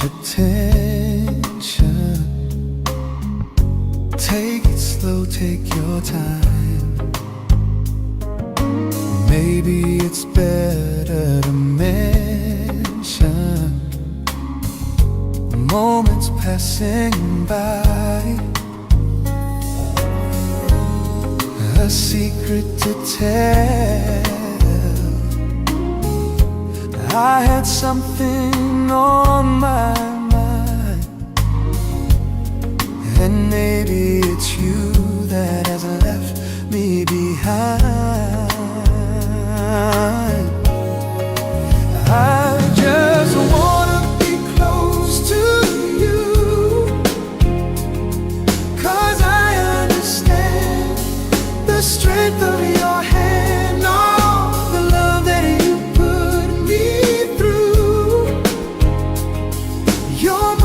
attention. Take it slow, take your time. Maybe it's better to mention moments passing by, a secret to tell. I had something on my mind, and maybe it's you that has left me behind. I just wanna be close to you, 'cause I understand the strength of your hand, all the love that you put me through. You're